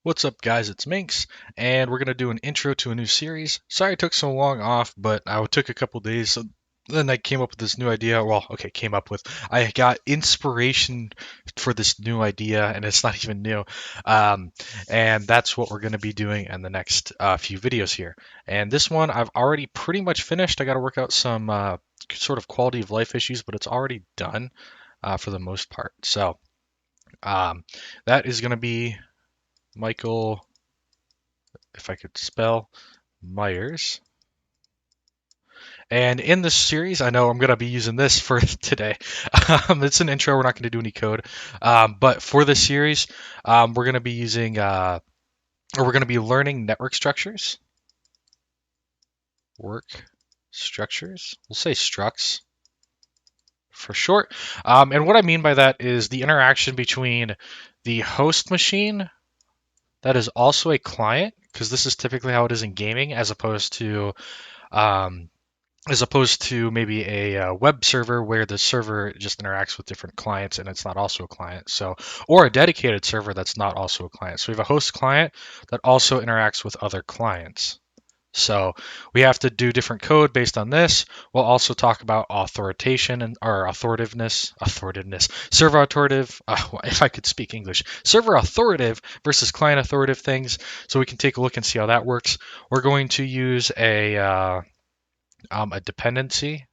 What's up, guys? It's Minx, and we're going to do an intro to a new series. Sorry I took so long off, but I took a couple days. So then I came up with this new idea. Well, okay, I got inspiration for this new idea, and it's not even new. Um, and that's what we're going to be doing in the next few videos here. And this one I've already pretty much finished. I got to work out some sort of quality of life issues, but it's already done for the most part. So um, that is going to be Michael, if I could spell, Myers. And in this series, I know I'm going to be using this for today. It's an intro. We're not going to do any code. But for this series, we're going to be or we're going to be learning network structures. Work structures. We'll say structs for short. And what I mean by that is the interaction between the host machine that is also a client, because this is typically how it is in gaming, um, as opposed to maybe a web server where the server just interacts with different clients and it's not also a client. So, or a dedicated server that's not also a client. So we have a host client that also interacts with other clients. So we have to do different code based on this. We'll also talk about authoritation and or authoritative, server authoritative. If I could speak English, server authoritative versus client authoritative things. So we can take a look and see how that works. We're going to use a dependency.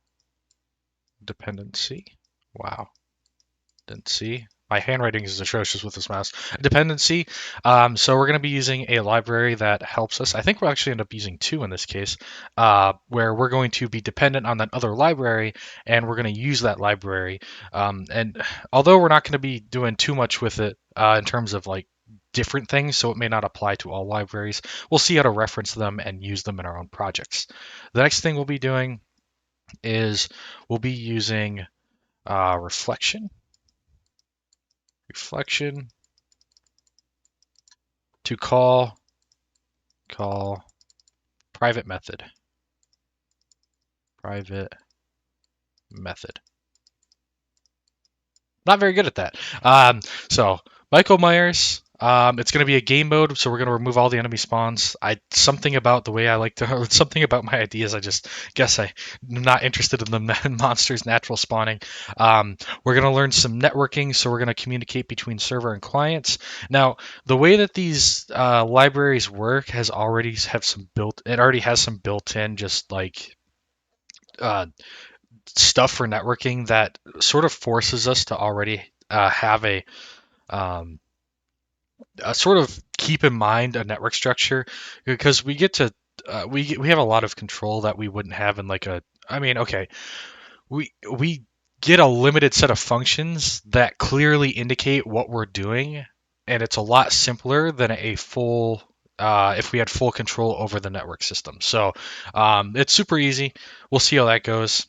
Dependency. Wow. Didn't see. My handwriting is atrocious with this mouse. Dependency. So we're going to be using a library that helps us. I think we'll actually end up using two in this case, where we're going to be dependent on that other library, and we're going to use that library. And although we're not going to be doing too much with it in terms of like different things, so it may not apply to all libraries, we'll see how to reference them and use them in our own projects. The next thing we'll be doing is we'll be using reflection to call private method. Not very good at that. So Michael Myers. It's going to be a game mode, so we're going to remove all the enemy spawns. Something about the way I like to, something about my ideas. I just guess I'm not interested in the monsters natural spawning. We're going to learn some networking, so we're going to communicate between server and clients. Now, the way that these libraries work it already has some built-in just like uh, stuff for networking that sort of forces us to already have um, a sort of keep in mind a network structure because we get to we have a lot of control that we wouldn't have in like a I mean okay we get a limited set of functions that clearly indicate what we're doing, and it's a lot simpler than a full if we had full control over the network system. So it's super easy. We'll see how that goes.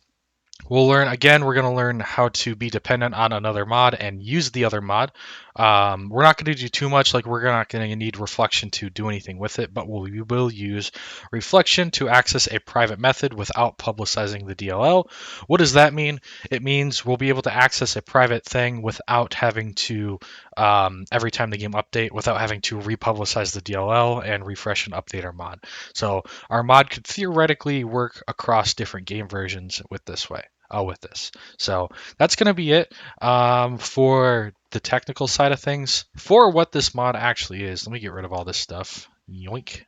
We're going to learn how to be dependent on another mod and use the other mod. We're not going to do too much, like we're not going to need reflection to do anything with it, but we will use reflection to access a private method without publicizing the DLL. What does that mean? It means we'll be able to access a private thing without having to, every time the game update, without having to republicize the DLL and refresh and update our mod. So our mod could theoretically work across different game versions with this way. With this. So that's going to be it for the technical side of things. For what this mod actually is, let me get rid of all this stuff. Yoink.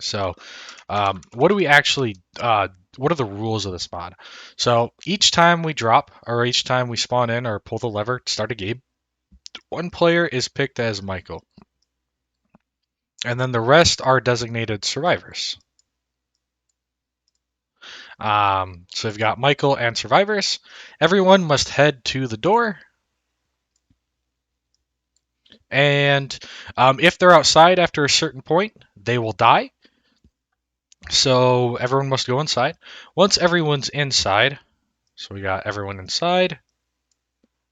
So what do we actually, what are the rules of this mod? So each time we drop, or each time we spawn in or pull the lever to start a game, one player is picked as Michael. And then the rest are designated survivors. So we've got Michael and survivors. Everyone must head to the door. And if they're outside after a certain point, they will die. So everyone must go inside. Once everyone's inside, so we got everyone inside.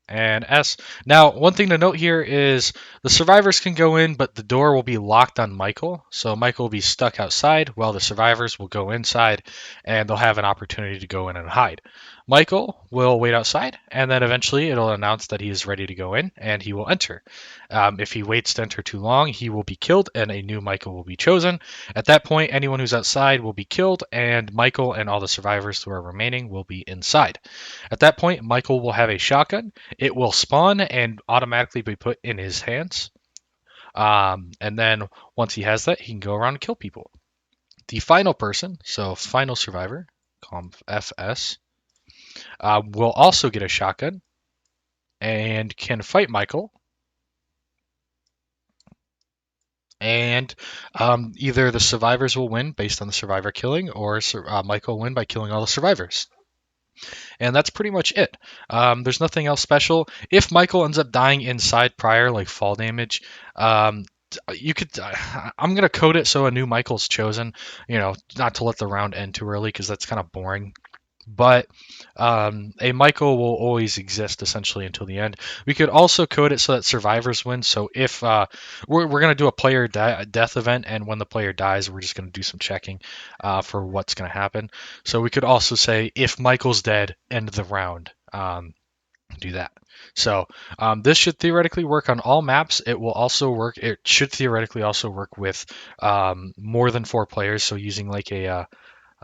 And S. Now, one thing to note here is the survivors can go in, but the door will be locked on Michael. So Michael will be stuck outside while the survivors will go inside and they'll have an opportunity to go in and hide. Michael will wait outside, and then eventually it'll announce that he is ready to go in, and he will enter. If he waits to enter too long, he will be killed, and a new Michael will be chosen. At that point, anyone who's outside will be killed, and Michael and all the survivors who are remaining will be inside. At that point, Michael will have a shotgun. It will spawn and automatically be put in his hands. And then once he has that, he can go around and kill people. The final person, so final survivor, call him FS, will also get a shotgun and can fight Michael. And either the survivors will win based on the survivor killing, or Michael will win by killing all the survivors. And that's pretty much it. There's nothing else special. If Michael ends up dying inside prior, like fall damage, you could. I'm gonna code it so a new Michael's chosen. Not to let the round end too early because that's kind of boring. But a Michael will always exist essentially until the end. We could also code it so that survivors win. So if we're going to do a player death event, and when the player dies, we're just going to do some checking for what's going to happen. So we could also say if Michael's dead, end the round. Do that. So this should theoretically work on all maps. It will also work. It should theoretically also work with more than 4 players. So using like a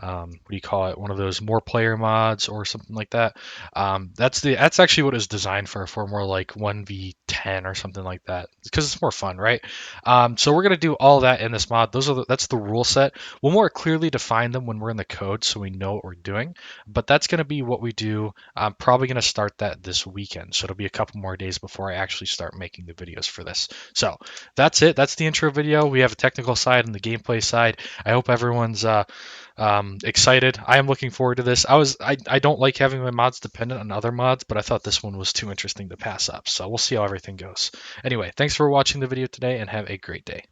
what do you call it? One of those more player mods or something like that. That's actually what it's designed for more like 1v10 or something like that because it's more fun, right? So we're gonna do all that in this mod. That's the rule set. We'll more clearly define them when we're in the code so we know what we're doing. But that's gonna be what we do. I'm probably gonna start that this weekend, so it'll be a couple more days before I actually start making the videos for this. So that's it. That's the intro video. We have a technical side and the gameplay side. I hope everyone's excited. I am looking forward to this. I don't like having my mods dependent on other mods, but I thought this one was too interesting to pass up. So we'll see how everything goes. Anyway, thanks for watching the video today and have a great day.